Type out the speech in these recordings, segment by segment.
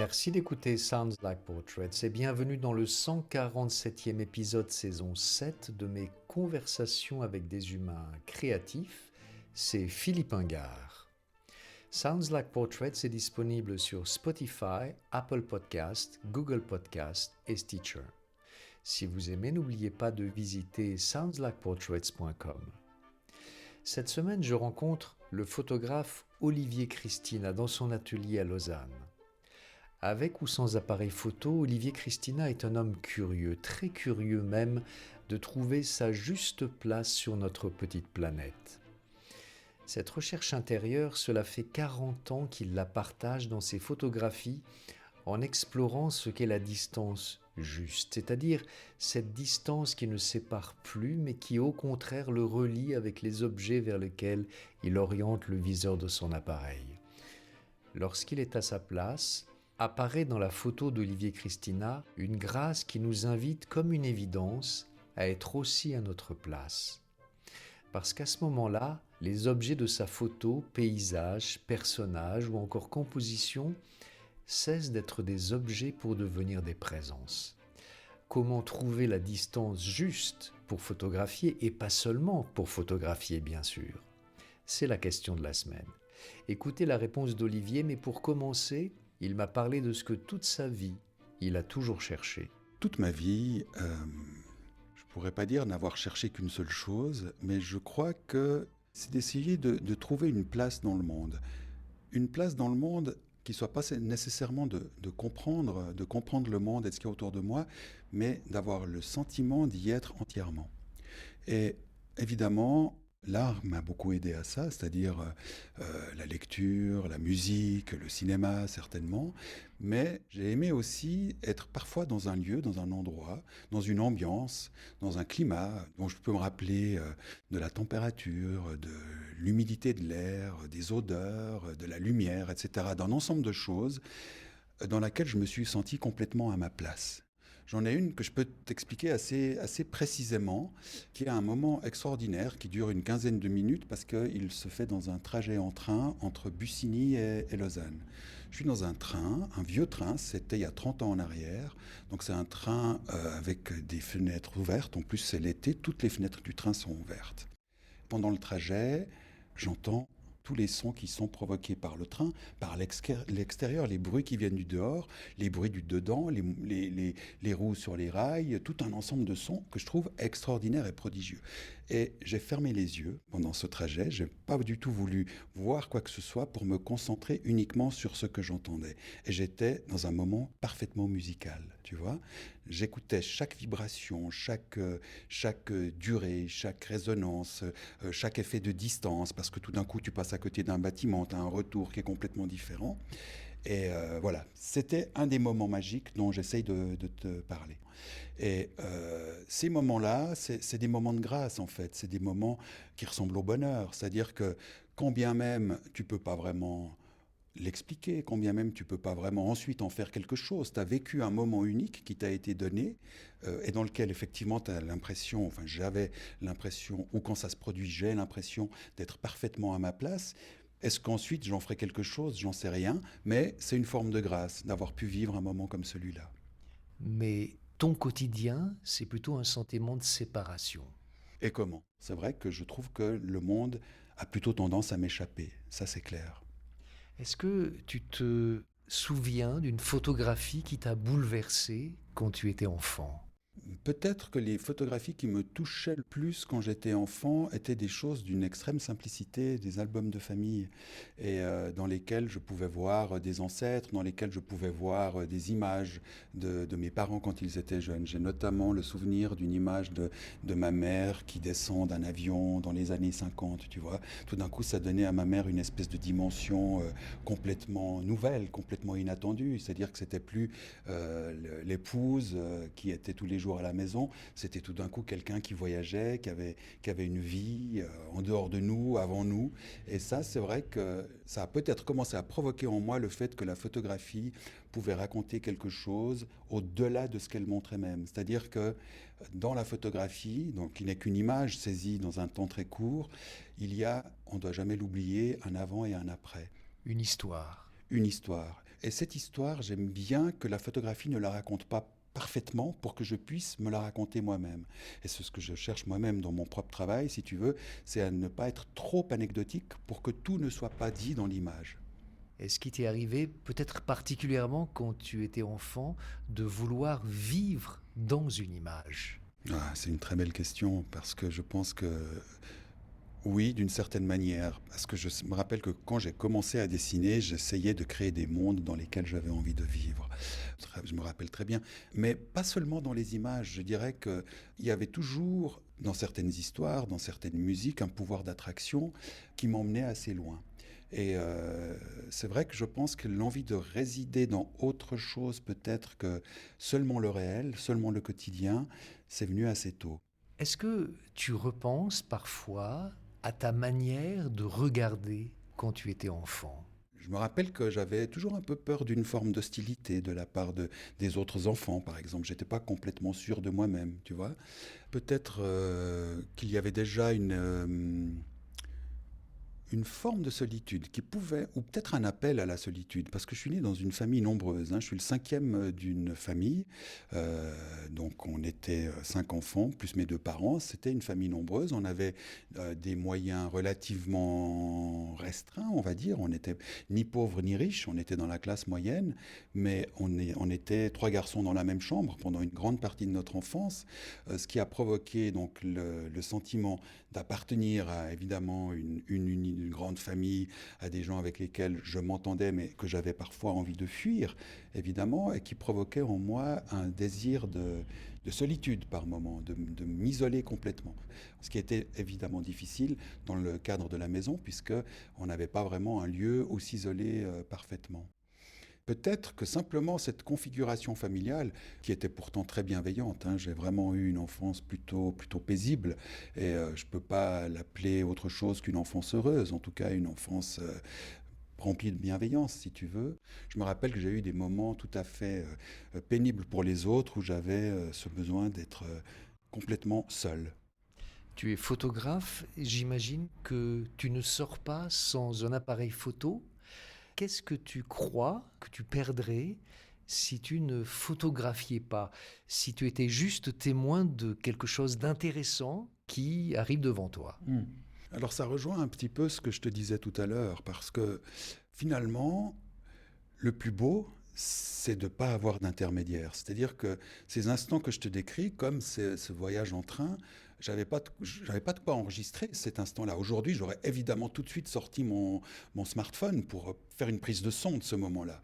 Merci d'écouter Sounds Like Portraits et bienvenue dans le 147e épisode saison 7 de mes conversations avec des humains créatifs. C'est Philippe Ingard. Sounds Like Portraits est disponible sur Spotify, Apple Podcasts, Google Podcasts et Stitcher. Si vous aimez, n'oubliez pas de visiter soundslikeportraits.com. Cette semaine, je rencontre le photographe Olivier Christina dans son atelier à Lausanne. Avec ou sans appareil photo, Olivier Christina est un homme curieux, très curieux même, de trouver sa juste place sur notre petite planète. Cette recherche intérieure, cela fait 40 ans qu'il la partage dans ses photographies en explorant ce qu'est la distance juste, c'est-à-dire cette distance qui ne sépare plus mais qui au contraire le relie avec les objets vers lesquels il oriente le viseur de son appareil. Lorsqu'il est à sa place, apparaît dans la photo d'Olivier Christina une grâce qui nous invite comme une évidence à être aussi à notre place. Parce qu'à ce moment-là, les objets de sa photo, paysages, personnages ou encore composition cessent d'être des objets pour devenir des présences. Comment trouver la distance juste pour photographier et pas seulement pour photographier bien sûr? C'est la question de la semaine. Écoutez la réponse d'Olivier, mais pour commencer, il m'a parlé de ce que toute sa vie, il a toujours cherché. Toute ma vie, je pourrais pas dire n'avoir cherché qu'une seule chose, mais je crois que c'est d'essayer de trouver une place dans le monde. Une place dans le monde qui soit pas nécessairement de comprendre le monde et ce qu'il y a autour de moi, mais d'avoir le sentiment d'y être entièrement. Et évidemment, l'art m'a beaucoup aidé à ça, c'est-à-dire la lecture, la musique, le cinéma certainement, mais j'ai aimé aussi être parfois dans un lieu, dans un endroit, dans une ambiance, dans un climat dont je peux me rappeler de la température, de l'humidité de l'air, des odeurs, de la lumière, etc., d'un ensemble de choses dans laquelle je me suis senti complètement à ma place. J'en ai une que je peux t'expliquer assez précisément, qui est un moment extraordinaire qui dure une quinzaine de minutes parce qu'il se fait dans un trajet en train entre Bussigny et Lausanne. Je suis dans un train, un vieux train, c'était il y a 30 ans en arrière. Donc c'est un train avec des fenêtres ouvertes. En plus c'est l'été, toutes les fenêtres du train sont ouvertes. Pendant le trajet, j'entends tous les sons qui sont provoqués par le train, par l'extérieur, les bruits qui viennent du dehors, les bruits du dedans, les roues sur les rails, tout un ensemble de sons que je trouve extraordinaire et prodigieux. Et j'ai fermé les yeux pendant ce trajet, j'ai pas du tout voulu voir quoi que ce soit pour me concentrer uniquement sur ce que j'entendais. Et j'étais dans un moment parfaitement musical, tu vois. J'écoutais chaque vibration, chaque durée, chaque résonance, chaque effet de distance, parce que tout d'un coup tu passes à côté d'un bâtiment, tu as un retour qui est complètement différent. Et voilà, c'était un des moments magiques dont j'essaye de te parler. Et ces moments-là, c'est des moments de grâce en fait, c'est des moments qui ressemblent au bonheur. C'est-à-dire que quand bien même tu peux pas vraiment l'expliquer, quand bien même tu peux pas vraiment ensuite en faire quelque chose. Tu as vécu un moment unique qui t'a été donné et dans lequel effectivement tu as l'impression, enfin j'avais l'impression, ou quand ça se produit, j'ai l'impression d'être parfaitement à ma place. Est-ce qu'ensuite j'en ferai quelque chose? J'en sais rien, mais c'est une forme de grâce d'avoir pu vivre un moment comme celui-là. Mais ton quotidien, c'est plutôt un sentiment de séparation. Et comment? C'est vrai que je trouve que le monde a plutôt tendance à m'échapper, ça c'est clair. Est-ce que tu te souviens d'une photographie qui t'a bouleversé quand tu étais enfant? Peut-être que les photographies qui me touchaient le plus quand j'étais enfant étaient des choses d'une extrême simplicité, des albums de famille, et dans lesquels je pouvais voir des ancêtres, dans lesquels je pouvais voir des images de mes parents quand ils étaient jeunes. J'ai notamment le souvenir d'une image de ma mère qui descend d'un avion dans les années 50, tu vois. Tout d'un coup, ça donnait à ma mère une espèce de dimension complètement nouvelle, complètement inattendue. C'est-à-dire que c'était plus l'épouse qui était tous les jours à la maison, c'était tout d'un coup quelqu'un qui voyageait, qui avait une vie en dehors de nous, avant nous. Et ça, c'est vrai que ça a peut-être commencé à provoquer en moi le fait que la photographie pouvait raconter quelque chose au-delà de ce qu'elle montrait même. C'est-à-dire que dans la photographie, donc qui n'est qu'une image saisie dans un temps très court, il y a, on ne doit jamais l'oublier, un avant et un après. Une histoire. Une histoire. Et cette histoire, j'aime bien que la photographie ne la raconte pas parfaitement pour que je puisse me la raconter moi-même. Et c'est ce que je cherche moi-même dans mon propre travail, si tu veux, c'est à ne pas être trop anecdotique pour que tout ne soit pas dit dans l'image. Est-ce qu'il t'est arrivé, peut-être particulièrement quand tu étais enfant, de vouloir vivre dans une image? Ah, c'est une très belle question parce que je pense que oui, d'une certaine manière. Parce que je me rappelle que quand j'ai commencé à dessiner, j'essayais de créer des mondes dans lesquels j'avais envie de vivre. Je me rappelle très bien. Mais pas seulement dans les images. Je dirais qu'il y avait toujours, dans certaines histoires, dans certaines musiques, un pouvoir d'attraction qui m'emmenait assez loin. Et c'est vrai que je pense que l'envie de résider dans autre chose peut-être que seulement le réel, seulement le quotidien, c'est venu assez tôt. Est-ce que tu repenses parfois à ta manière de regarder quand tu étais enfant? Je me rappelle que j'avais toujours un peu peur d'une forme d'hostilité de la part des autres enfants, par exemple. J'étais pas complètement sûr de moi-même, tu vois. Peut-être qu'il y avait déjà une forme de solitude qui pouvait, ou peut-être un appel à la solitude, parce que je suis né dans une famille nombreuse, hein. Je suis le cinquième d'une famille, donc on était 5 enfants, plus mes 2 parents, c'était une famille nombreuse, on avait des moyens relativement restreints, on va dire, on n'était ni pauvres ni riches, on était dans la classe moyenne, mais on était 3 garçons dans la même chambre pendant une grande partie de notre enfance, ce qui a provoqué donc le sentiment d'appartenir à évidemment une grande famille, à des gens avec lesquels je m'entendais, mais que j'avais parfois envie de fuir, évidemment, et qui provoquait en moi un désir de solitude par moment, de m'isoler complètement. Ce qui était évidemment difficile dans le cadre de la maison, puisque on n'avait pas vraiment un lieu où s'isoler parfaitement. Peut-être que simplement cette configuration familiale, qui était pourtant très bienveillante, hein, j'ai vraiment eu une enfance plutôt paisible, et je ne peux pas l'appeler autre chose qu'une enfance heureuse, en tout cas une enfance remplie de bienveillance, si tu veux. Je me rappelle que j'ai eu des moments tout à fait pénibles pour les autres, où j'avais ce besoin d'être complètement seul. Tu es photographe, j'imagine que tu ne sors pas sans un appareil photo. Qu'est-ce que tu crois que tu perdrais si tu ne photographiais pas, si tu étais juste témoin de quelque chose d'intéressant qui arrive devant toi? Mm. Alors ça rejoint un petit peu ce que je te disais tout à l'heure, parce que finalement, le plus beau, c'est de ne pas avoir d'intermédiaire. C'est-à-dire que ces instants que je te décris, comme ce voyage en train, j'avais pas de quoi enregistrer cet instant-là. Aujourd'hui, j'aurais évidemment tout de suite sorti mon smartphone pour faire une prise de son de ce moment-là.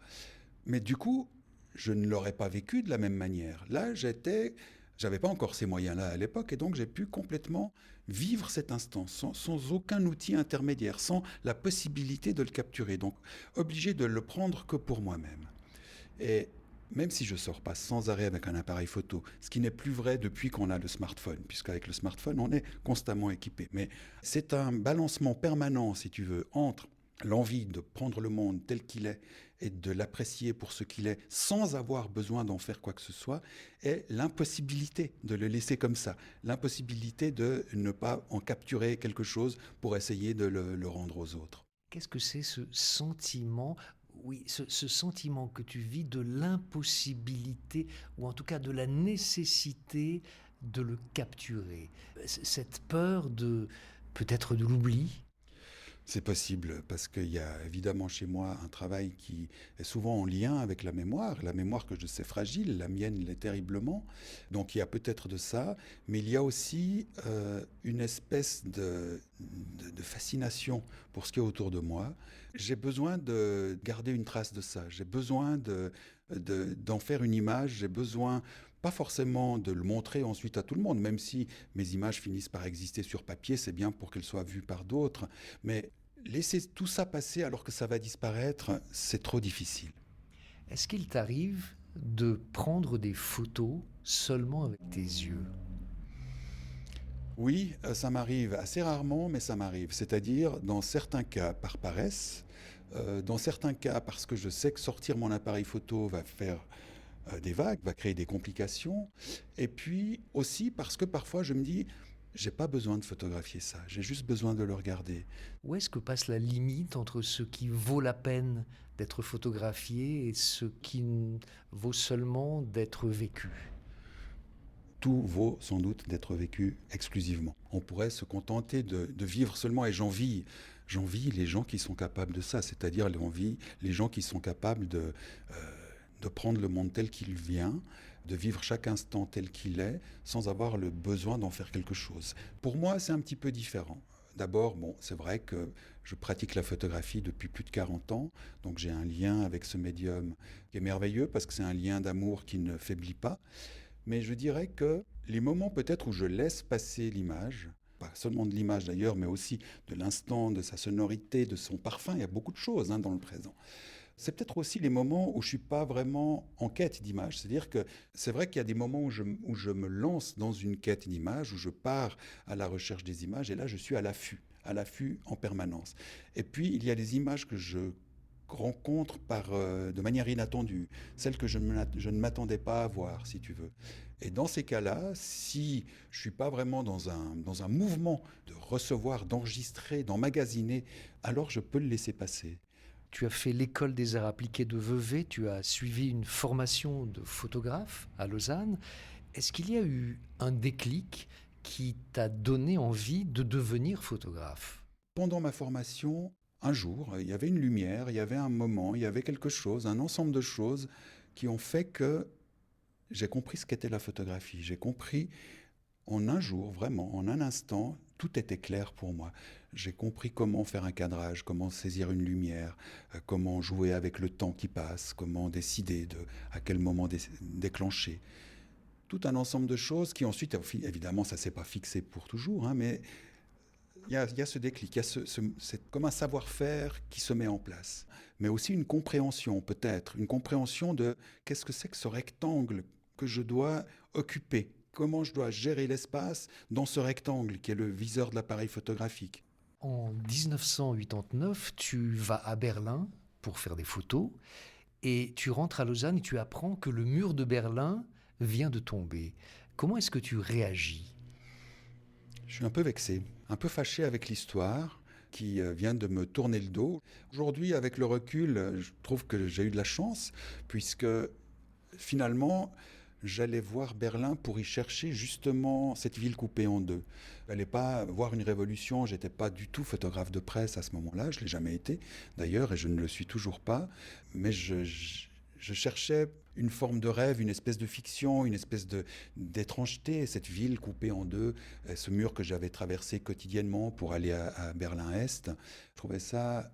Mais du coup, je ne l'aurais pas vécu de la même manière. Là, j'avais pas encore ces moyens-là à l'époque, et donc j'ai pu complètement vivre cet instant sans aucun outil intermédiaire, sans la possibilité de le capturer. Donc, obligé de le prendre que pour moi-même. Et même si je ne sors pas sans arrêt avec un appareil photo, ce qui n'est plus vrai depuis qu'on a le smartphone, puisqu'avec le smartphone, on est constamment équipé. Mais c'est un balancement permanent, si tu veux, entre l'envie de prendre le monde tel qu'il est et de l'apprécier pour ce qu'il est sans avoir besoin d'en faire quoi que ce soit, et l'impossibilité de le laisser comme ça, l'impossibilité de ne pas en capturer quelque chose pour essayer de le rendre aux autres. Qu'est-ce que c'est ce sentiment, oui, ce sentiment que tu vis de l'impossibilité, ou en tout cas de la nécessité de le capturer? Cette peur de peut-être de l'oubli? C'est possible parce qu'il y a évidemment chez moi un travail qui est souvent en lien avec la mémoire que je sais fragile, la mienne l'est terriblement, donc il y a peut-être de ça, mais il y a aussi une espèce de fascination pour ce qui est autour de moi. J'ai besoin de garder une trace de ça, j'ai besoin d'en faire une image, j'ai besoin pas forcément de le montrer ensuite à tout le monde, même si mes images finissent par exister sur papier, c'est bien pour qu'elles soient vues par d'autres, mais laisser tout ça passer alors que ça va disparaître, c'est trop difficile. Est-ce qu'il t'arrive de prendre des photos seulement avec tes yeux? Oui, ça m'arrive assez rarement, mais ça m'arrive. C'est-à-dire, dans certains cas, par paresse, dans certains cas, parce que je sais que sortir mon appareil photo va faire des vagues, va créer des complications, et puis aussi parce que parfois je me dis, J'ai pas besoin de photographier ça, j'ai juste besoin de le regarder. Où est-ce que passe la limite entre ce qui vaut la peine d'être photographié et ce qui vaut seulement d'être vécu? Tout vaut sans doute d'être vécu exclusivement. On pourrait se contenter de vivre seulement, et j'envie les gens qui sont capables de ça, c'est-à-dire j'envie les gens qui sont capables de prendre le monde tel qu'il vient, de vivre chaque instant tel qu'il est, sans avoir le besoin d'en faire quelque chose. Pour moi, c'est un petit peu différent. D'abord, bon, c'est vrai que je pratique la photographie depuis plus de 40 ans, donc j'ai un lien avec ce médium qui est merveilleux parce que c'est un lien d'amour qui ne faiblit pas. Mais je dirais que les moments peut-être où je laisse passer l'image, pas seulement de l'image d'ailleurs, mais aussi de l'instant, de sa sonorité, de son parfum, il y a beaucoup de choses dans le présent. C'est peut-être aussi les moments où je ne suis pas vraiment en quête d'image. C'est-à-dire que c'est vrai qu'il y a des moments où je me lance dans une quête d'image, où je pars à la recherche des images, et là je suis à l'affût en permanence. Et puis il y a des images que je rencontre de manière inattendue, celles que je ne m'attendais pas à voir, si tu veux. Et dans ces cas-là, si je ne suis pas vraiment dans un mouvement de recevoir, d'enregistrer, d'emmagasiner, alors je peux le laisser passer. Tu as fait l'école des arts appliqués de Vevey, tu as suivi une formation de photographe à Lausanne. Est-ce qu'il y a eu un déclic qui t'a donné envie de devenir photographe? Pendant ma formation, un jour, il y avait une lumière, il y avait un moment, il y avait quelque chose, un ensemble de choses qui ont fait que j'ai compris ce qu'était la photographie. J'ai compris en un jour, vraiment, en un instant, tout était clair pour moi. J'ai compris comment faire un cadrage, comment saisir une lumière, comment jouer avec le temps qui passe, comment décider à quel moment déclencher. Tout un ensemble de choses qui ensuite, évidemment, ça ne s'est pas fixé pour toujours, hein, mais il y a ce déclic, c'est comme un savoir-faire qui se met en place. Mais aussi une compréhension, peut-être, une compréhension de qu'est-ce que c'est que ce rectangle que je dois occuper, comment je dois gérer l'espace dans ce rectangle qui est le viseur de l'appareil photographique. En 1989, tu vas à Berlin pour faire des photos et tu rentres à Lausanne et tu apprends que le mur de Berlin vient de tomber. Comment est-ce que tu réagis? Je suis un peu vexé, un peu fâché avec l'histoire qui vient de me tourner le dos. Aujourd'hui, avec le recul, je trouve que j'ai eu de la chance puisque finalement, j'allais voir Berlin pour y chercher justement cette ville coupée en deux. Je n'allais pas voir une révolution, j'étais pas du tout photographe de presse à ce moment-là, je ne l'ai jamais été d'ailleurs et je ne le suis toujours pas, mais je cherchais une forme de rêve, une espèce de fiction, une espèce d'étrangeté, cette ville coupée en deux, ce mur que j'avais traversé quotidiennement pour aller à Berlin-Est. Je trouvais ça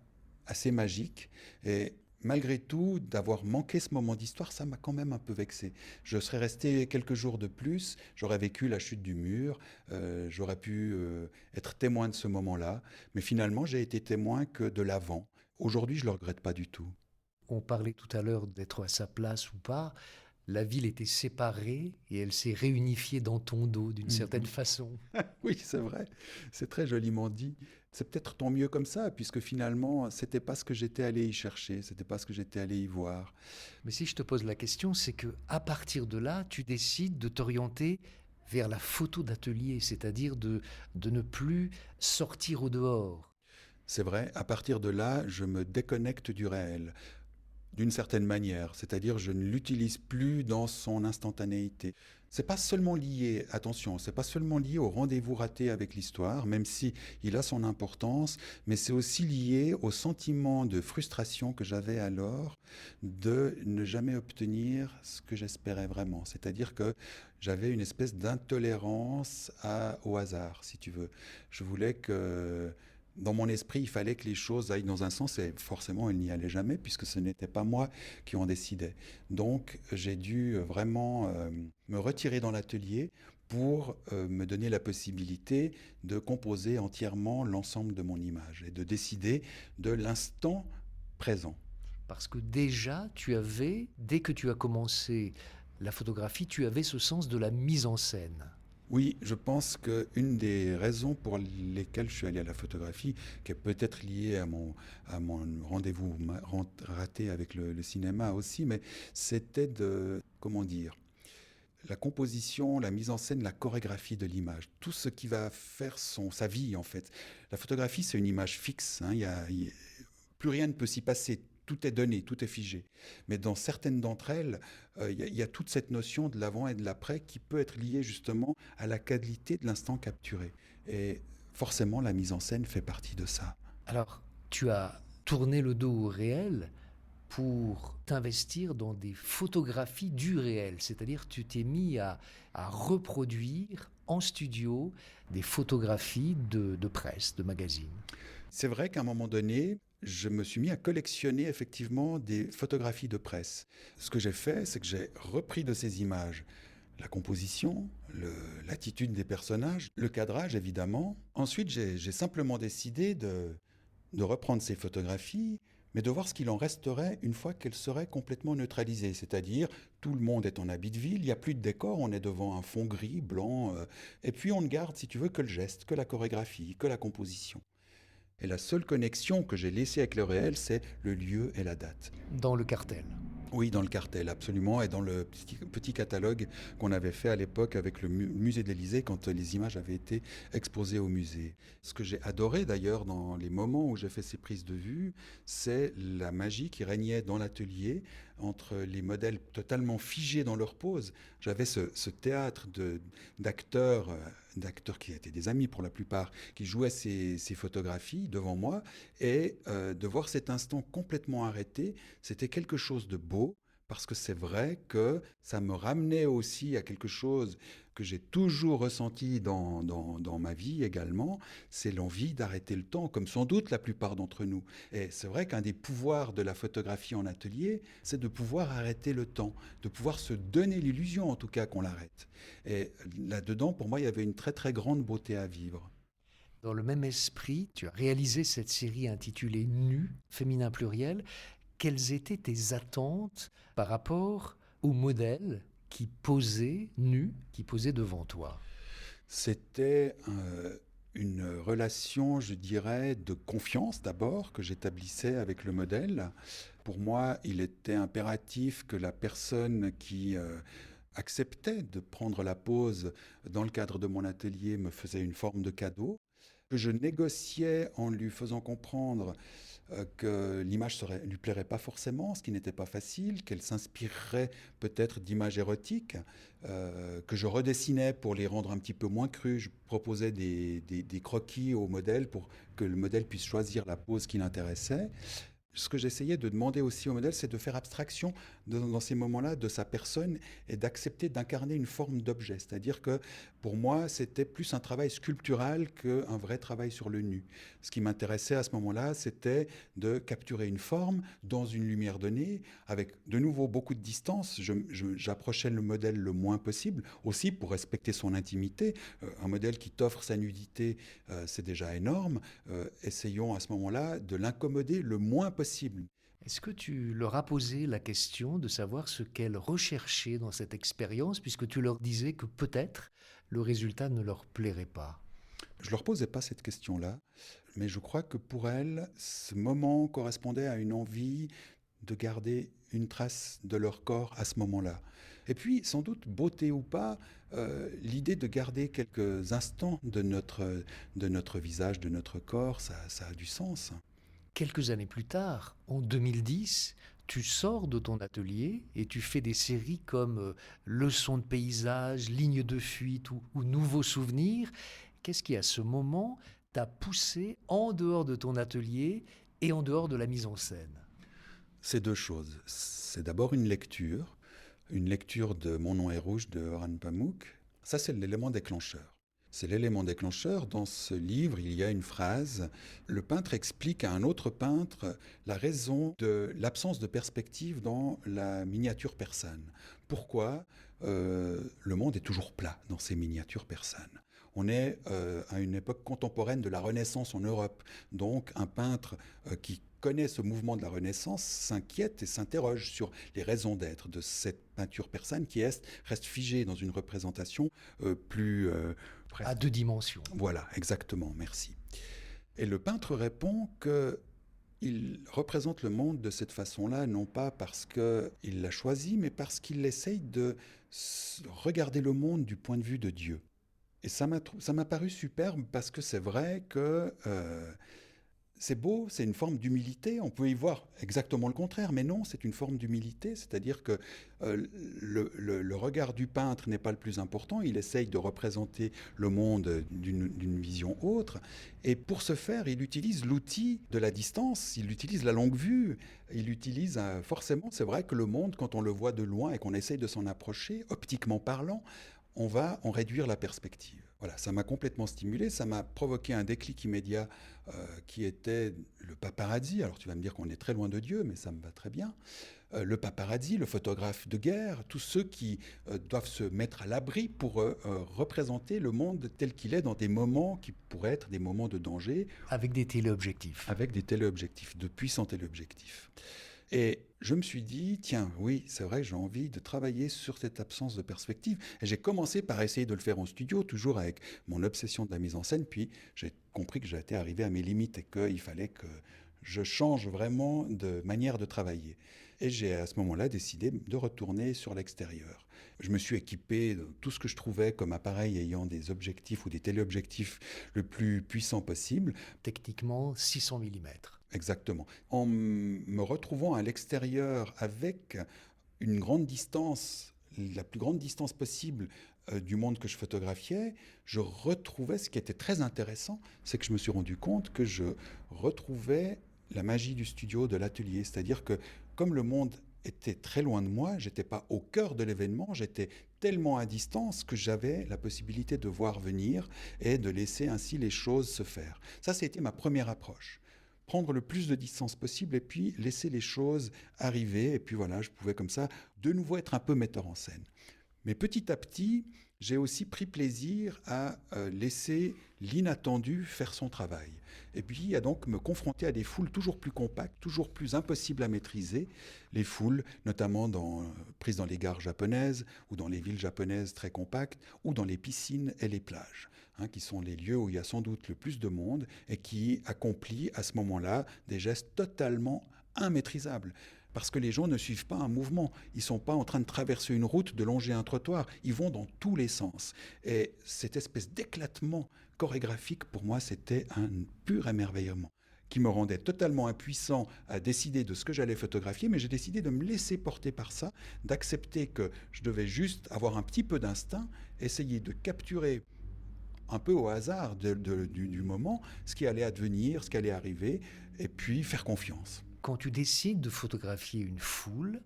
assez magique et malgré tout, d'avoir manqué ce moment d'histoire, ça m'a quand même un peu vexé. Je serais resté quelques jours de plus, j'aurais vécu la chute du mur, j'aurais pu être témoin de ce moment-là, mais finalement, j'ai été témoin que de l'avant. Aujourd'hui, je ne le regrette pas du tout. On parlait tout à l'heure d'être à sa place ou pas. La ville était séparée et elle s'est réunifiée dans ton dos d'une certaine façon. Oui, c'est vrai, c'est très joliment dit. C'est peut-être tant mieux comme ça, puisque finalement, c'était pas ce que j'étais allé y chercher, c'était pas ce que j'étais allé y voir. Mais si je te pose la question, c'est que à partir de là, tu décides de t'orienter vers la photo d'atelier, c'est-à-dire de ne plus sortir au dehors. C'est vrai, à partir de là, je me déconnecte du réel. D'une certaine manière, c'est-à-dire je ne l'utilise plus dans son instantanéité. C'est pas seulement lié, attention, c'est pas seulement lié au rendez-vous raté avec l'histoire, même si il a son importance, mais c'est aussi lié au sentiment de frustration que j'avais alors de ne jamais obtenir ce que j'espérais vraiment. C'est-à-dire que j'avais une espèce d'intolérance au hasard, si tu veux. Je voulais que dans mon esprit, il fallait que les choses aillent dans un sens et forcément, elles n'y allaient jamais puisque ce n'était pas moi qui en décidais. Donc, j'ai dû vraiment me retirer dans l'atelier pour me donner la possibilité de composer entièrement l'ensemble de mon image et de décider de l'instant présent. Parce que déjà, tu avais, dès que tu as commencé la photographie, tu avais ce sens de la mise en scène. Oui, je pense qu'une des raisons pour lesquelles je suis allé à la photographie, qui est peut-être liée à mon rendez-vous raté avec le cinéma aussi, mais c'était comment dire, la composition, la mise en scène, la chorégraphie de l'image, tout ce qui va faire sa vie en fait. La photographie, c'est une image fixe, hein, plus rien ne peut s'y passer, tout est donné, tout est figé. Mais dans certaines d'entre elles, il y a toute cette notion de l'avant et de l'après qui peut être liée justement à la qualité de l'instant capturé. Et forcément, la mise en scène fait partie de ça. Alors, tu as tourné le dos au réel pour t'investir dans des photographies du réel, c'est-à-dire tu t'es mis à reproduire en studio des photographies de presse, de magazines. C'est vrai qu'à un moment donné, je me suis mis à collectionner effectivement des photographies de presse. Ce que j'ai fait, c'est que j'ai repris de ces images la composition, l'attitude des personnages, le cadrage évidemment. Ensuite, j'ai simplement décidé de reprendre ces photographies, mais de voir ce qu'il en resterait une fois qu'elles seraient complètement neutralisées. C'est-à-dire, tout le monde est en habit de ville, il n'y a plus de décor, on est devant un fond gris, blanc, et puis on ne garde, si tu veux, que le geste, que la chorégraphie, que la composition. Et la seule connexion que j'ai laissée avec le réel, c'est le lieu et la date. Dans le cartel. Oui, dans le cartel, absolument, et dans le petit catalogue qu'on avait fait à l'époque avec le musée de l'Élysée quand les images avaient été exposées au musée. Ce que j'ai adoré d'ailleurs dans les moments où j'ai fait ces prises de vue, c'est la magie qui régnait dans l'atelier entre les modèles totalement figés dans leur pose. J'avais ce théâtre d'acteurs qui étaient des amis pour la plupart, qui jouaient ces photographies devant moi, et de voir cet instant complètement arrêté, c'était quelque chose de beau, parce que c'est vrai que ça me ramenait aussi à quelque chose que j'ai toujours ressenti dans ma vie également, c'est l'envie d'arrêter le temps, comme sans doute la plupart d'entre nous. Et c'est vrai qu'un des pouvoirs de la photographie en atelier, c'est de pouvoir arrêter le temps, de pouvoir se donner l'illusion en tout cas qu'on l'arrête. Et là-dedans, pour moi, il y avait une très très grande beauté à vivre. Dans le même esprit, tu as réalisé cette série intitulée Nu, féminin pluriel. Quelles étaient tes attentes par rapport au modèle qui posait nu, qui posait devant toi? C'était une relation, je dirais, de confiance d'abord que j'établissais avec le modèle. Pour moi, il était impératif que la personne qui acceptait de prendre la pose dans le cadre de mon atelier me faisait une forme de cadeau, que je négociais en lui faisant comprendre que l'image ne lui plairait pas forcément, ce qui n'était pas facile, qu'elle s'inspirerait peut-être d'images érotiques, que je redessinais pour les rendre un petit peu moins crus. Je proposais des croquis au modèle pour que le modèle puisse choisir la pose qui l'intéressait. Ce que j'essayais de demander aussi au modèle, c'est de faire abstraction dans ces moments-là de sa personne et d'accepter d'incarner une forme d'objet. C'est-à-dire que pour moi, c'était plus un travail sculptural qu'un vrai travail sur le nu. Ce qui m'intéressait à ce moment-là, c'était de capturer une forme dans une lumière donnée, avec de nouveau beaucoup de distance. J'approchais le modèle le moins possible, aussi pour respecter son intimité. Un modèle qui t'offre sa nudité, c'est déjà énorme. Essayons à ce moment-là de l'incommoder le moins possible. Est-ce que tu leur as posé la question de savoir ce qu'elles recherchaient dans cette expérience, puisque tu leur disais que peut-être le résultat ne leur plairait pas? Je ne leur posais pas cette question-là, mais je crois que pour elles, ce moment correspondait à une envie de garder une trace de leur corps à ce moment-là. Et puis, sans doute, beauté ou pas, l'idée de garder quelques instants de notre visage, de notre corps, ça a du sens. Quelques années plus tard, en 2010, tu sors de ton atelier et tu fais des séries comme Leçons de paysage, Ligne de fuite ou Nouveaux souvenirs. Qu'est-ce qui, à ce moment, t'a poussé en dehors de ton atelier et en dehors de la mise en scène? C'est deux choses. C'est d'abord une lecture de Mon nom est rouge de Orhan Pamuk. Ça, c'est l'élément déclencheur. C'est l'élément déclencheur. Dans ce livre, il y a une phrase. Le peintre explique à un autre peintre la raison de l'absence de perspective dans la miniature persane. Pourquoi le monde est toujours plat dans ces miniatures persanes? On est à une époque contemporaine de la Renaissance en Europe. Donc un peintre qui connaît ce mouvement de la Renaissance s'inquiète et s'interroge sur les raisons d'être de cette peinture persane qui reste figée dans une représentation plus... À deux dimensions. Voilà, exactement, merci. Et le peintre répond que Il représente le monde de cette façon-là, non pas parce qu'il l'a choisi, mais parce qu'il essaye de regarder le monde du point de vue de Dieu. Et ça m'a paru superbe parce que c'est vrai que c'est beau, c'est une forme d'humilité. On peut y voir exactement le contraire, mais non, c'est une forme d'humilité. C'est-à-dire que le regard du peintre n'est pas le plus important. Il essaye de représenter le monde d'une vision autre. Et pour ce faire, il utilise l'outil de la distance, il utilise la longue vue. Il utilise forcément, c'est vrai que le monde, quand on le voit de loin et qu'on essaye de s'en approcher, optiquement parlant, on va en réduire la perspective. Voilà, ça m'a complètement stimulé, ça m'a provoqué un déclic immédiat qui était le paparazzi. Alors tu vas me dire qu'on est très loin de Dieu, mais ça me va très bien. Le paparazzi, le photographe de guerre, tous ceux qui doivent se mettre à l'abri pour représenter le monde tel qu'il est dans des moments qui pourraient être des moments de danger. Avec des téléobjectifs. Avec des téléobjectifs, de puissants téléobjectifs. Et je me suis dit, tiens, oui, c'est vrai, j'ai envie de travailler sur cette absence de perspective. Et j'ai commencé par essayer de le faire en studio, toujours avec mon obsession de la mise en scène. Puis j'ai compris que j'étais arrivé à mes limites et qu'il fallait que je change vraiment de manière de travailler. Et j'ai à ce moment-là décidé de retourner sur l'extérieur. Je me suis équipé de tout ce que je trouvais comme appareil ayant des objectifs ou des téléobjectifs le plus puissants possible. Techniquement, 600 mm. Exactement. En me retrouvant à l'extérieur avec une grande distance, la plus grande distance possible du monde que je photographiais, je retrouvais, ce qui était très intéressant, c'est que je me suis rendu compte que je retrouvais la magie du studio, de l'atelier. C'est-à-dire que comme le monde était très loin de moi, j'étais pas au cœur de l'événement, j'étais tellement à distance que j'avais la possibilité de voir venir et de laisser ainsi les choses se faire. Ça, c'était ma première approche. Prendre le plus de distance possible et puis laisser les choses arriver. Et puis voilà, je pouvais comme ça de nouveau être un peu metteur en scène. Mais petit à petit, j'ai aussi pris plaisir à laisser l'inattendu faire son travail. Et puis à donc me confronter à des foules toujours plus compactes, toujours plus impossibles à maîtriser. Les foules, notamment prises dans les gares japonaises ou dans les villes japonaises très compactes ou dans les piscines et les plages. Qui sont les lieux où il y a sans doute le plus de monde et qui accomplit à ce moment-là des gestes totalement immaîtrisables. Parce que les gens ne suivent pas un mouvement. Ils ne sont pas en train de traverser une route, de longer un trottoir. Ils vont dans tous les sens. Et cette espèce d'éclatement chorégraphique, pour moi, c'était un pur émerveillement qui me rendait totalement impuissant à décider de ce que j'allais photographier, mais j'ai décidé de me laisser porter par ça, d'accepter que je devais juste avoir un petit peu d'instinct, essayer de capturer un peu au hasard du moment, ce qui allait advenir, ce qui allait arriver, et puis faire confiance. Quand tu décides de photographier une foule,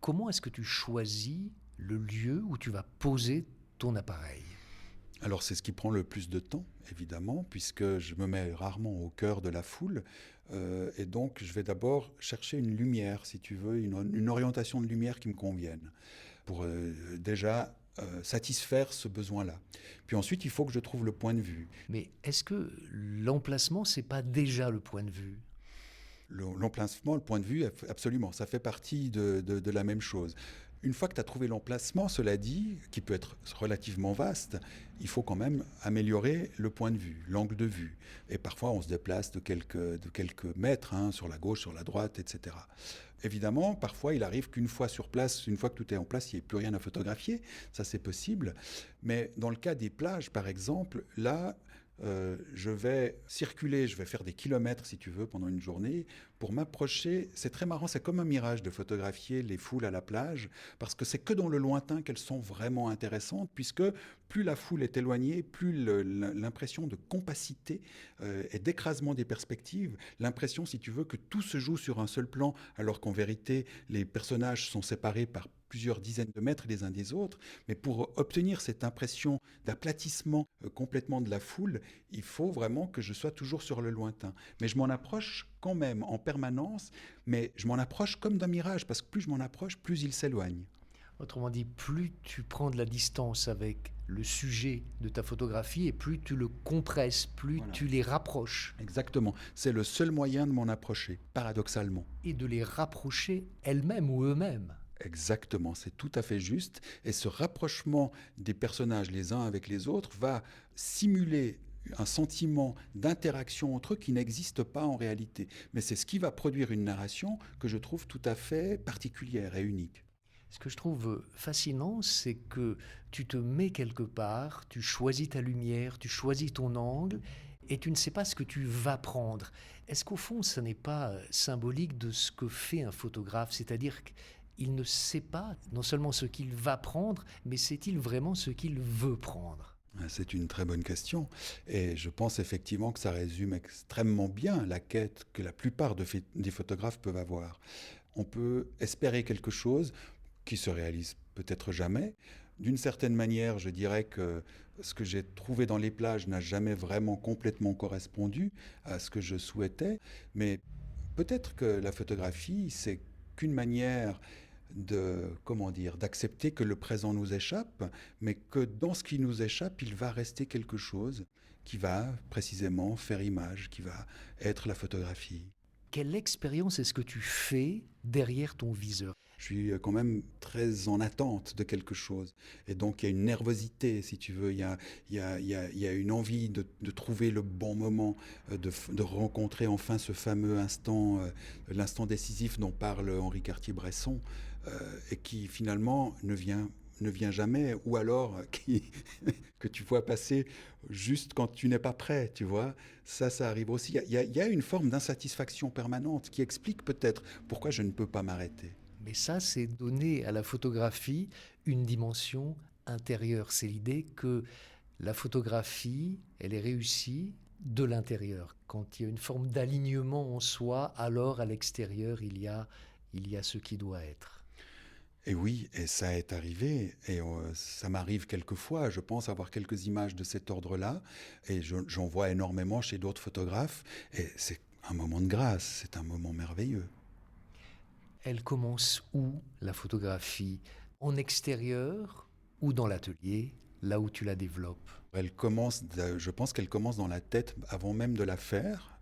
comment est-ce que tu choisis le lieu où tu vas poser ton appareil ? Alors c'est ce qui prend le plus de temps, évidemment, puisque je me mets rarement au cœur de la foule, et donc je vais d'abord chercher une lumière, si tu veux, une orientation de lumière qui me convienne, pour déjà satisfaire ce besoin-là. Puis ensuite, il faut que je trouve le point de vue. Mais est-ce que l'emplacement, c'est pas déjà le point de vue ? L'emplacement, le point de vue, absolument, ça fait partie de la même chose. Une fois que tu as trouvé l'emplacement, cela dit, qui peut être relativement vaste, il faut quand même améliorer le point de vue, l'angle de vue. Et parfois, on se déplace de quelques mètres, sur la gauche, sur la droite, etc. Évidemment, parfois, il arrive qu'une fois sur place, une fois que tout est en place, il n'y ait plus rien à photographier. Ça, c'est possible. Mais dans le cas des plages, par exemple, là, je vais circuler, je vais faire des kilomètres, si tu veux, pendant une journée, pour m'approcher. C'est très marrant, c'est comme un mirage de photographier les foules à la plage, parce que c'est que dans le lointain qu'elles sont vraiment intéressantes, puisque plus la foule est éloignée, plus l'impression de compacité et d'écrasement des perspectives, l'impression, si tu veux, que tout se joue sur un seul plan, alors qu'en vérité, les personnages sont séparés par plusieurs dizaines de mètres les uns des autres, mais pour obtenir cette impression d'aplatissement complètement de la foule, il faut vraiment que je sois toujours sur le lointain. Mais je m'en approche quand même en permanence, mais je m'en approche comme d'un mirage, parce que plus je m'en approche, plus il s'éloigne. Autrement dit, plus tu prends de la distance avec le sujet de ta photographie et plus tu le compresses, plus voilà. Tu les rapproches. Exactement, c'est le seul moyen de m'en approcher, paradoxalement. Et de les rapprocher elles-mêmes ou eux-mêmes. Exactement, c'est tout à fait juste. Et ce rapprochement des personnages les uns avec les autres va simuler un sentiment d'interaction entre eux qui n'existe pas en réalité. Mais c'est ce qui va produire une narration que je trouve tout à fait particulière et unique. Ce que je trouve fascinant, c'est que tu te mets quelque part, tu choisis ta lumière, tu choisis ton angle, et tu ne sais pas ce que tu vas prendre. Est-ce qu'au fond, ce n'est pas symbolique de ce que fait un photographe? C'est-à-dire qu'il ne sait pas non seulement ce qu'il va prendre, mais sait-il vraiment ce qu'il veut prendre? C'est une très bonne question et je pense effectivement que ça résume extrêmement bien la quête que la plupart des photographes peuvent avoir. On peut espérer quelque chose qui se réalise peut-être jamais. D'une certaine manière, je dirais que ce que j'ai trouvé dans les plages n'a jamais vraiment complètement correspondu à ce que je souhaitais, mais peut-être que la photographie, c'est qu'une manière comment dire, d'accepter que le présent nous échappe, mais que dans ce qui nous échappe, il va rester quelque chose qui va précisément faire image, qui va être la photographie. Quelle expérience est-ce que tu fais derrière ton viseur? Je suis quand même très en attente de quelque chose. Et donc, il y a une nervosité, si tu veux. Il y a une envie de trouver le bon moment, de rencontrer enfin ce fameux instant, l'instant décisif dont parle Henri Cartier-Bresson, et qui finalement ne vient jamais, ou alors que tu vois passer juste quand tu n'es pas prêt, tu vois. Ça arrive aussi. Il y a une forme d'insatisfaction permanente qui explique peut-être pourquoi je ne peux pas m'arrêter. Mais ça, c'est donner à la photographie une dimension intérieure. C'est l'idée que la photographie, elle est réussie de l'intérieur. Quand il y a une forme d'alignement en soi, alors à l'extérieur, il y a ce qui doit être. Et oui, et ça est arrivé, et ça m'arrive quelquefois, je pense avoir quelques images de cet ordre-là, et j'en vois énormément chez d'autres photographes, et c'est un moment de grâce, c'est un moment merveilleux. Elle commence où, la photographie? En extérieur ou dans l'atelier, là où tu la développes? Je pense qu'elle commence dans la tête avant même de la faire,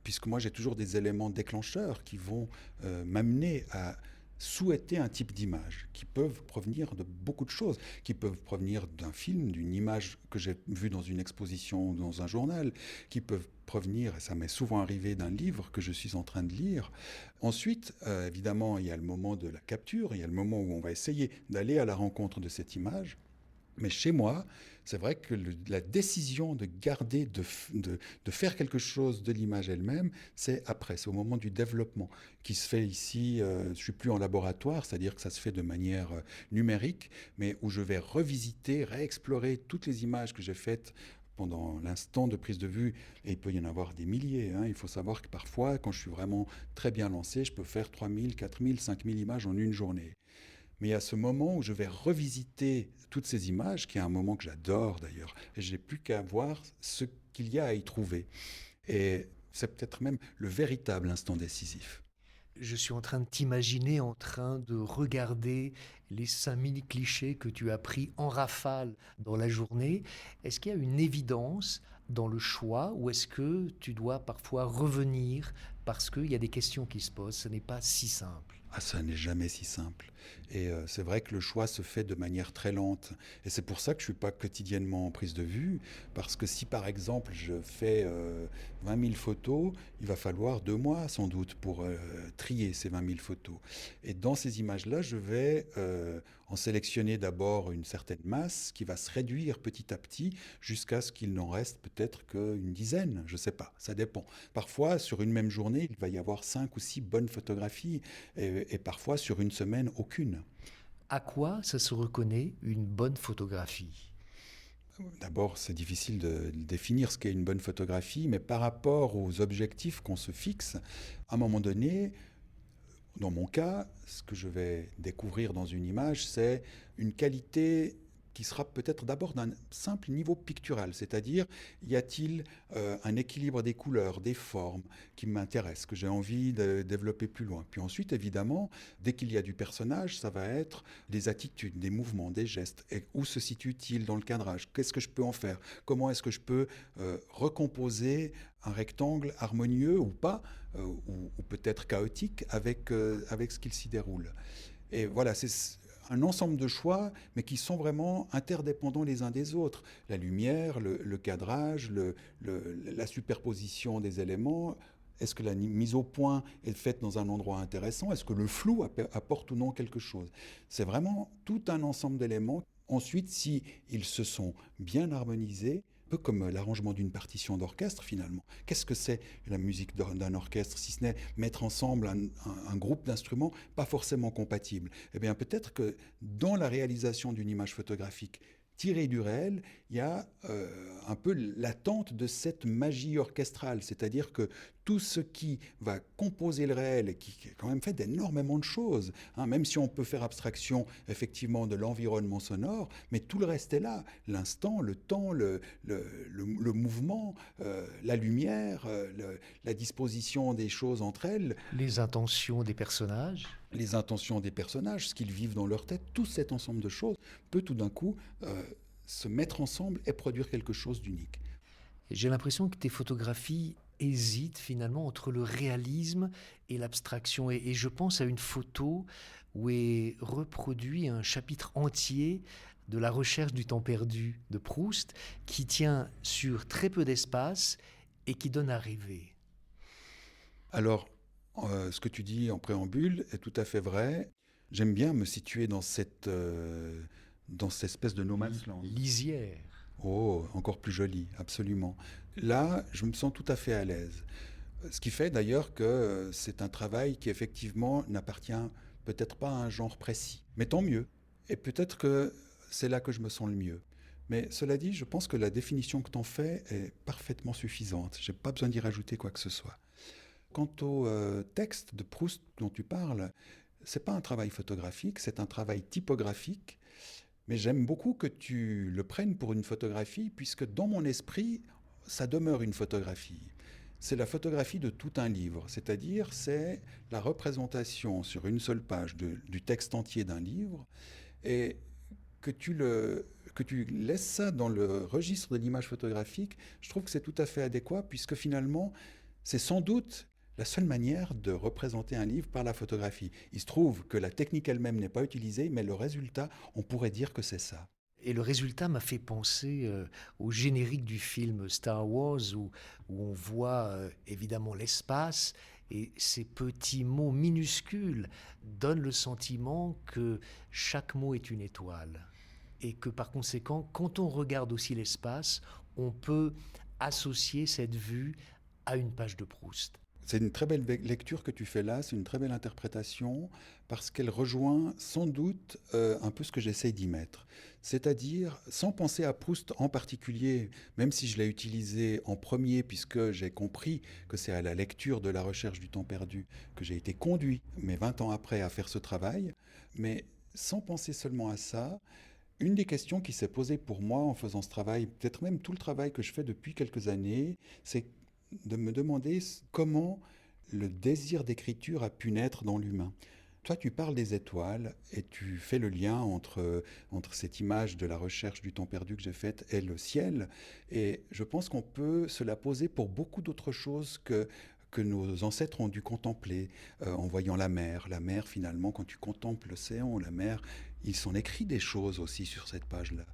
puisque moi j'ai toujours des éléments déclencheurs qui vont m'amener à souhaiter un type d'image, qui peuvent provenir de beaucoup de choses, qui peuvent provenir d'un film, d'une image que j'ai vue dans une exposition, dans un journal, qui peuvent provenir, et ça m'est souvent arrivé, d'un livre que je suis en train de lire. Ensuite, évidemment, il y a le moment de la capture, il y a le moment où on va essayer d'aller à la rencontre de cette image. Mais chez moi, c'est vrai que la décision de garder, de faire quelque chose de l'image elle-même, c'est après, c'est au moment du développement qui se fait ici. Je ne suis plus en laboratoire, c'est-à-dire que ça se fait de manière numérique, mais où je vais revisiter, réexplorer toutes les images que j'ai faites pendant l'instant de prise de vue, et il peut y en avoir des milliers. Il faut savoir que parfois, quand je suis vraiment très bien lancé, je peux faire 3000, 4000, 5000 images en une journée. Mais il y a ce moment où je vais revisiter toutes ces images, qui est un moment que j'adore d'ailleurs, et je n'ai plus qu'à voir ce qu'il y a à y trouver. Et c'est peut-être même le véritable instant décisif. Je suis en train de t'imaginer en train de regarder les 5000 clichés que tu as pris en rafale dans la journée. Est-ce qu'il y a une évidence dans le choix ou est-ce que tu dois parfois revenir parce qu'il y a des questions qui se posent? Ce n'est pas si simple. Ah, ça n'est jamais si simple. Et c'est vrai que le choix se fait de manière très lente. Et c'est pour ça que je ne suis pas quotidiennement en prise de vue. Parce que si par exemple je fais 20 000 photos, il va falloir 2 mois sans doute pour trier ces 20 000 photos. Et dans ces images-là, je vais en sélectionner d'abord une certaine masse qui va se réduire petit à petit jusqu'à ce qu'il n'en reste peut-être qu'une dizaine. Je ne sais pas, ça dépend. Parfois, sur une même journée, il va y avoir 5 ou 6 bonnes photographies. Et parfois sur une semaine, aucune. À quoi ça se reconnaît une bonne photographie? D'abord, c'est difficile de définir ce qu'est une bonne photographie, mais par rapport aux objectifs qu'on se fixe, à un moment donné, dans mon cas, ce que je vais découvrir dans une image, c'est une qualité qui sera peut-être d'abord d'un simple niveau pictural, c'est-à-dire y a-t-il un équilibre des couleurs, des formes qui m'intéresse, que j'ai envie de développer plus loin. Puis ensuite, évidemment, dès qu'il y a du personnage, ça va être des attitudes, des mouvements, des gestes. Et où se situe-t-il dans le cadrage? Qu'est-ce que je peux en faire? Comment est-ce que je peux recomposer un rectangle harmonieux ou pas, ou peut-être chaotique avec ce qu'il s'y déroule? Et voilà, c'est un ensemble de choix, mais qui sont vraiment interdépendants les uns des autres. La lumière, le cadrage, la superposition des éléments. Est-ce que la mise au point est faite dans un endroit intéressant? Est-ce que le flou apporte ou non quelque chose? C'est vraiment tout un ensemble d'éléments. Ensuite, si ils se sont bien harmonisés, un peu comme l'arrangement d'une partition d'orchestre finalement. Qu'est-ce que c'est la musique d'un orchestre, si ce n'est mettre ensemble un groupe d'instruments pas forcément compatibles? Eh bien peut-être que dans la réalisation d'une image photographique tirée du réel, il y a un peu l'attente de cette magie orchestrale, c'est-à-dire que tout ce qui va composer le réel et qui quand même fait énormément de choses, hein, même si on peut faire abstraction effectivement de l'environnement sonore, mais tout le reste est là, l'instant, le temps, le mouvement, la lumière, la disposition des choses entre elles, Les intentions des personnages. les intentions des personnages, ce qu'ils vivent dans leur tête, tout cet ensemble de choses peut tout d'un coup se mettre ensemble et produire quelque chose d'unique. J'ai l'impression que tes photographies hésitent finalement entre le réalisme et l'abstraction. Et je pense à une photo où est reproduit un chapitre entier de La recherche du temps perdu de Proust, qui tient sur très peu d'espace et qui donne à rêver. Alors, ce que tu dis en préambule est tout à fait vrai. J'aime bien me situer dans cette espèce de no man's land. Lisière. Oh, encore plus joli, absolument. Là, je me sens tout à fait à l'aise. Ce qui fait d'ailleurs que c'est un travail qui effectivement n'appartient peut-être pas à un genre précis. Mais tant mieux. Et peut-être que c'est là que je me sens le mieux. Mais cela dit, je pense que la définition que tu en fais est parfaitement suffisante. Je n'ai pas besoin d'y rajouter quoi que ce soit. Quant au texte de Proust dont tu parles, c'est pas un travail photographique, c'est un travail typographique. Mais j'aime beaucoup que tu le prennes pour une photographie, puisque dans mon esprit, ça demeure une photographie. C'est la photographie de tout un livre, c'est-à-dire c'est la représentation sur une seule page du texte entier d'un livre, et que tu laisses ça dans le registre de l'image photographique, je trouve que c'est tout à fait adéquat, puisque finalement, c'est sans doute la seule manière de représenter un livre par la photographie. Il se trouve que la technique elle-même n'est pas utilisée, mais le résultat, on pourrait dire que c'est ça. Et le résultat m'a fait penser au générique du film Star Wars où on voit évidemment l'espace et ces petits mots minuscules donnent le sentiment que chaque mot est une étoile. Et que par conséquent, quand on regarde aussi l'espace, on peut associer cette vue à une page de Proust. C'est une très belle lecture que tu fais là, c'est une très belle interprétation, parce qu'elle rejoint sans doute un peu ce que j'essaye d'y mettre. C'est-à-dire, sans penser à Proust en particulier, même si je l'ai utilisé en premier, puisque j'ai compris que c'est à la lecture de La recherche du temps perdu que j'ai été conduit, mais 20 ans après, à faire ce travail, mais sans penser seulement à ça, une des questions qui s'est posée pour moi en faisant ce travail, peut-être même tout le travail que je fais depuis quelques années, c'est de me demander comment le désir d'écriture a pu naître dans l'humain. Toi, tu parles des étoiles et tu fais le lien entre cette image de la recherche du temps perdu que j'ai faite et le ciel. Et je pense qu'on peut se la poser pour beaucoup d'autres choses que nos ancêtres ont dû contempler en voyant la mer. La mer, finalement, quand tu contemples l'océan, la mer, il s'en écrit des choses aussi sur cette page-là.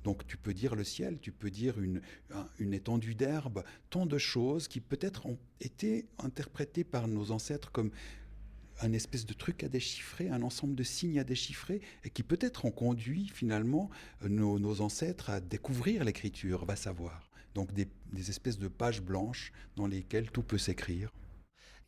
Donc tu peux dire le ciel, tu peux dire une étendue d'herbe, tant de choses qui peut-être ont été interprétées par nos ancêtres comme un espèce de truc à déchiffrer, un ensemble de signes à déchiffrer, et qui peut-être ont conduit finalement nos ancêtres à découvrir l'écriture, va savoir. Donc des espèces de pages blanches dans lesquelles tout peut s'écrire.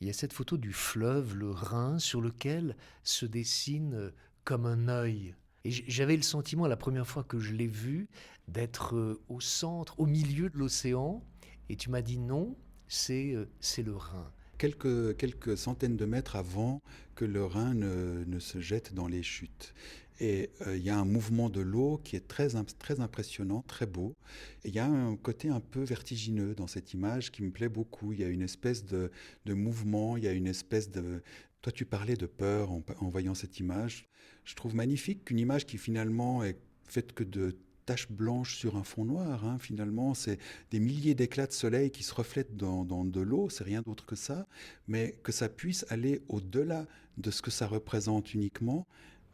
Il y a cette photo du fleuve, le Rhin, sur lequel se dessine comme un œil. Et j'avais le sentiment, la première fois que je l'ai vu, d'être au centre, au milieu de l'océan. Et tu m'as dit non, c'est le Rhin. Quelques centaines de mètres avant que le Rhin ne se jette dans les chutes. Et il y a un mouvement de l'eau qui est très impressionnant, très beau. Et il y a un côté un peu vertigineux dans cette image qui me plaît beaucoup. Il y a une espèce de mouvement, il y a une espèce de... Toi, tu parlais de peur en voyant cette image. Je trouve magnifique qu'une image qui finalement est faite que de taches blanches sur un fond noir, hein. Finalement, c'est des milliers d'éclats de soleil qui se reflètent dans de l'eau, c'est rien d'autre que ça, mais que ça puisse aller au-delà de ce que ça représente uniquement,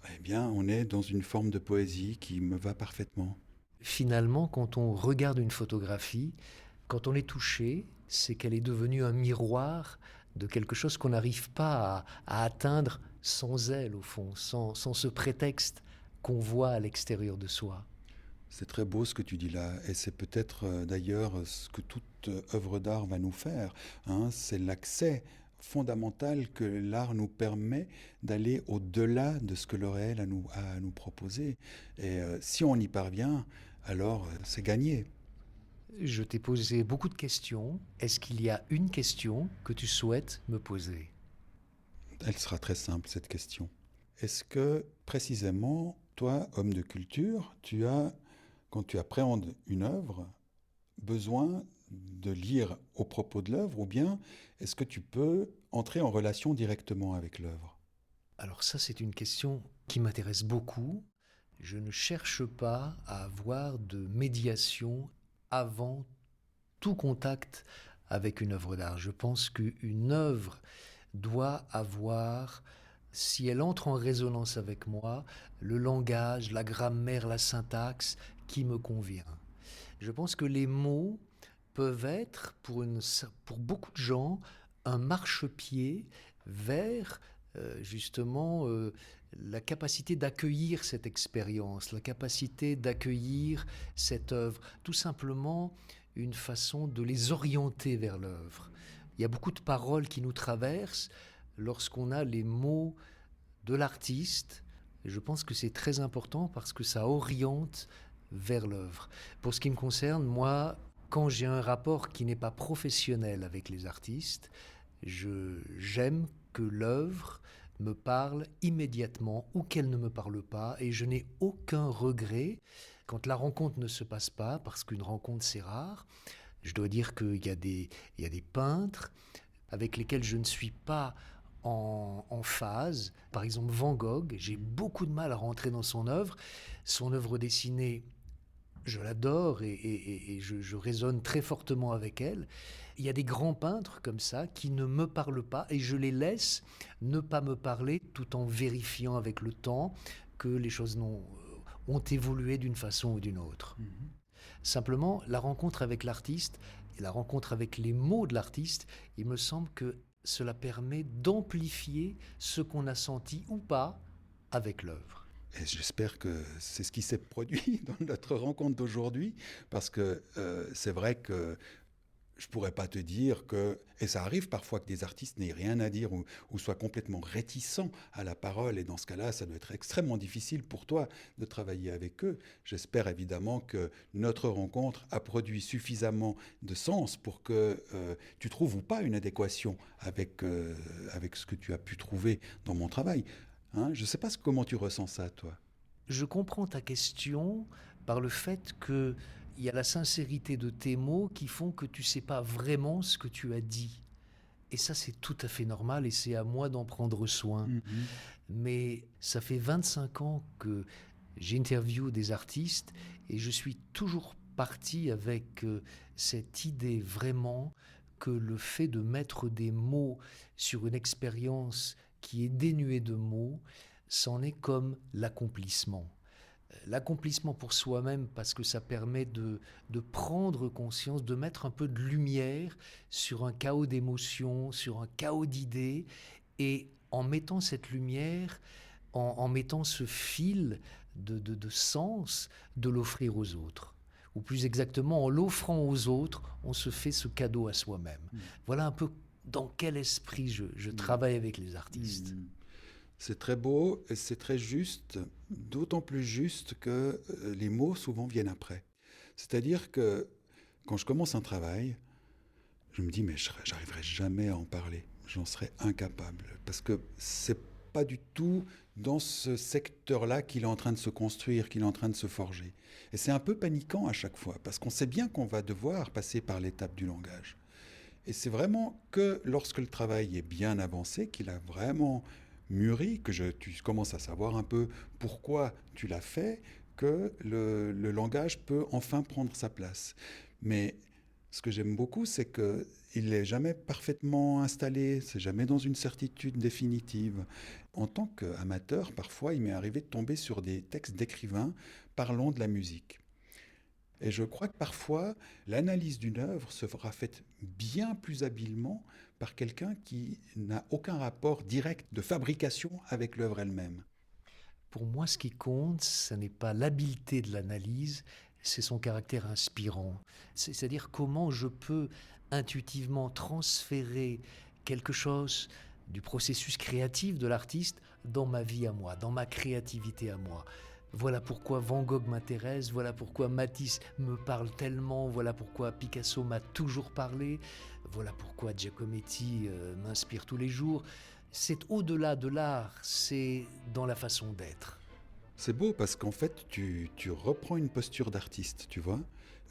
Eh bien, on est dans une forme de poésie qui me va parfaitement. Finalement, quand on regarde une photographie, quand on est touché, c'est qu'elle est devenue un miroir de quelque chose qu'on n'arrive pas à atteindre sans elle, au fond, sans ce prétexte qu'on voit à l'extérieur de soi. C'est très beau ce que tu dis là, et c'est peut-être d'ailleurs ce que toute œuvre d'art va nous faire, hein. C'est l'accès fondamental que l'art nous permet d'aller au-delà de ce que le réel a à nous proposer. Et si on y parvient, alors c'est gagné. Je t'ai posé beaucoup de questions. Est-ce qu'il y a une question que tu souhaites me poser? Elle sera très simple, cette question. Est-ce que précisément, toi, homme de culture, quand tu appréhendes une œuvre, besoin de lire au propos de l'œuvre, ou bien est-ce que tu peux entrer en relation directement avec l'œuvre? Alors ça, c'est une question qui m'intéresse beaucoup. Je ne cherche pas à avoir de médiation avant tout contact avec une œuvre d'art. Je pense qu'une œuvre doit avoir, si elle entre en résonance avec moi, le langage, la grammaire, la syntaxe qui me convient. Je pense que les mots peuvent être, pour beaucoup de gens, un marchepied vers justement la capacité d'accueillir cette expérience, la capacité d'accueillir cette œuvre, tout simplement une façon de les orienter vers l'œuvre. Il y a beaucoup de paroles qui nous traversent lorsqu'on a les mots de l'artiste. Et je pense que c'est très important parce que ça oriente vers l'œuvre. Pour ce qui me concerne, moi, quand j'ai un rapport qui n'est pas professionnel avec les artistes, j'aime que l'œuvre me parle immédiatement ou qu'elle ne me parle pas et je n'ai aucun regret quand la rencontre ne se passe pas parce qu'une rencontre c'est rare. Je dois dire qu'il y a des peintres avec lesquels je ne suis pas en phase. Par exemple, Van Gogh, j'ai beaucoup de mal à rentrer dans son œuvre. Son œuvre dessinée, je l'adore et je résonne très fortement avec elle. Il y a des grands peintres comme ça qui ne me parlent pas et je les laisse ne pas me parler tout en vérifiant avec le temps que les choses ont évolué d'une façon ou d'une autre. Simplement, la rencontre avec l'artiste et la rencontre avec les mots de l'artiste, il me semble que cela permet d'amplifier ce qu'on a senti ou pas avec l'œuvre. Et j'espère que c'est ce qui s'est produit dans notre rencontre d'aujourd'hui, parce que c'est vrai que je pourrais pas te dire que, et ça arrive parfois que des artistes n'aient rien à dire ou soient complètement réticents à la parole, et dans ce cas-là, ça doit être extrêmement difficile pour toi de travailler avec eux. J'espère évidemment que notre rencontre a produit suffisamment de sens pour que tu trouves ou pas une adéquation avec ce que tu as pu trouver dans mon travail. Hein, je ne sais pas comment tu ressens ça, toi. Je comprends ta question par le fait que il y a la sincérité de tes mots qui font que tu sais pas vraiment ce que tu as dit. Et ça, c'est tout à fait normal et c'est à moi d'en prendre soin. Mhm. Mais ça fait 25 ans que j'interviewe des artistes et je suis toujours parti avec cette idée vraiment que le fait de mettre des mots sur une expérience qui est dénuée de mots, c'en est comme l'accomplissement. L'accomplissement pour soi-même parce que ça permet de prendre conscience, de mettre un peu de lumière sur un chaos d'émotions, sur un chaos d'idées, et en mettant cette lumière, en mettant ce fil de sens, de l'offrir aux autres. Ou plus exactement, en l'offrant aux autres, on se fait ce cadeau à soi-même. Voilà un peu dans quel esprit je travaille avec les artistes. Mhm. C'est très beau et c'est très juste, d'autant plus juste que les mots souvent viennent après. C'est-à-dire que quand je commence un travail, je me dis mais j'arriverai jamais à en parler, j'en serais incapable parce que c'est pas du tout dans ce secteur-là qu'il est en train de se construire, qu'il est en train de se forger. Et c'est un peu paniquant à chaque fois parce qu'on sait bien qu'on va devoir passer par l'étape du langage. Et c'est vraiment que lorsque le travail est bien avancé, qu'il a vraiment mûri, tu commences à savoir un peu pourquoi tu l'as fait, que le langage peut enfin prendre sa place. Mais Ce que j'aime beaucoup, c'est qu'il n'est jamais parfaitement installé, c'est jamais dans une certitude définitive. En tant qu'amateur, parfois, il m'est arrivé de tomber sur des textes d'écrivains parlant de la musique. Et je crois que parfois, l'analyse d'une œuvre se fera faite bien plus habilement par quelqu'un qui n'a aucun rapport direct de fabrication avec l'œuvre elle-même. Pour moi, ce qui compte, ce n'est pas l'habileté de l'analyse, c'est son caractère inspirant. C'est-à-dire comment je peux intuitivement transférer quelque chose du processus créatif de l'artiste dans ma vie à moi, dans ma créativité à moi. Voilà pourquoi Van Gogh m'intéresse, voilà pourquoi Matisse me parle tellement, voilà pourquoi Picasso m'a toujours parlé, voilà pourquoi Giacometti m'inspire tous les jours. C'est au-delà de l'art, c'est dans la façon d'être. C'est beau parce qu'en fait, tu reprends une posture d'artiste, tu vois.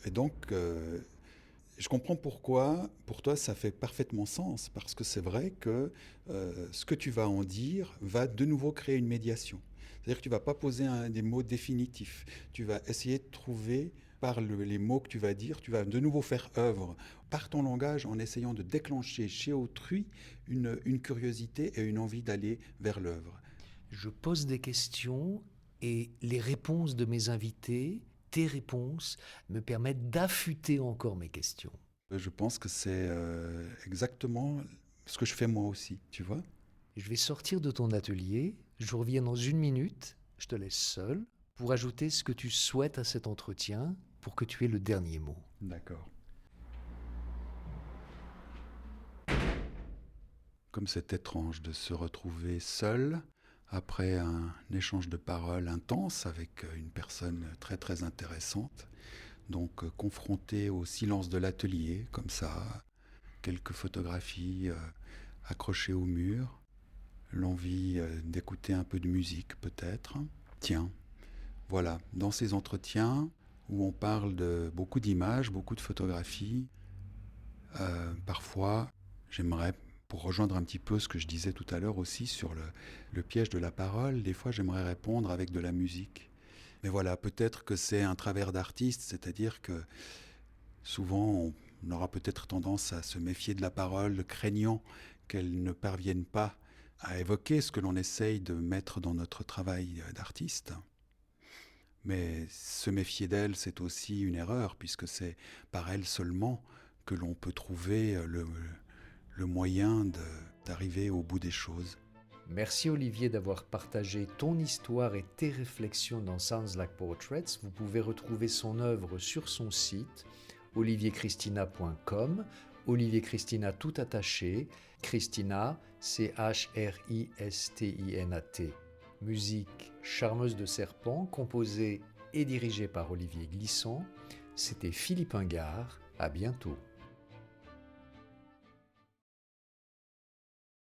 Et donc, je comprends pourquoi, pour toi, ça fait parfaitement sens, parce que c'est vrai que ce que tu vas en dire va de nouveau créer une médiation. C'est-à-dire que tu vas pas poser des mots définitifs. Tu vas essayer de trouver, par les mots que tu vas dire, tu vas de nouveau faire œuvre par ton langage en essayant de déclencher chez autrui une curiosité et une envie d'aller vers l'œuvre. Je pose des questions et les réponses de mes invités, tes réponses, me permettent d'affûter encore mes questions. Je pense que c'est exactement ce que je fais moi aussi, tu vois. Je vais sortir de ton atelier, je reviens dans 1 minute, je te laisse seul pour ajouter ce que tu souhaites à cet entretien pour que tu aies le dernier mot. D'accord. Comme c'est étrange de se retrouver seul après un échange de paroles intense avec une personne très très intéressante, donc confronté au silence de l'atelier, comme ça, quelques photographies accrochées au mur, l'envie d'écouter un peu de musique peut-être. Tiens, voilà, dans ces entretiens où on parle de beaucoup d'images, beaucoup de photographies, parfois j'aimerais, pour rejoindre un petit peu ce que je disais tout à l'heure aussi sur le piège de la parole, des fois j'aimerais répondre avec de la musique. Mais voilà, peut-être que c'est un travers d'artiste, c'est-à-dire que souvent on aura peut-être tendance à se méfier de la parole, craignant qu'elle ne parvienne pas à évoquer ce que l'on essaye de mettre dans notre travail d'artiste. Mais se méfier d'elle, c'est aussi une erreur, puisque c'est par elle seulement que l'on peut trouver le moyen d'arriver au bout des choses. Merci Olivier d'avoir partagé ton histoire et tes réflexions dans Sounds Like Portraits. Vous pouvez retrouver son œuvre sur son site olivierchristina.com. Olivier Christina tout attaché, Christina, C-H-R-I-S-T-I-N-A-T. Musique Charmeuse de serpent, composée et dirigée par Olivier Glissant. C'était Philippe Ingard, à bientôt.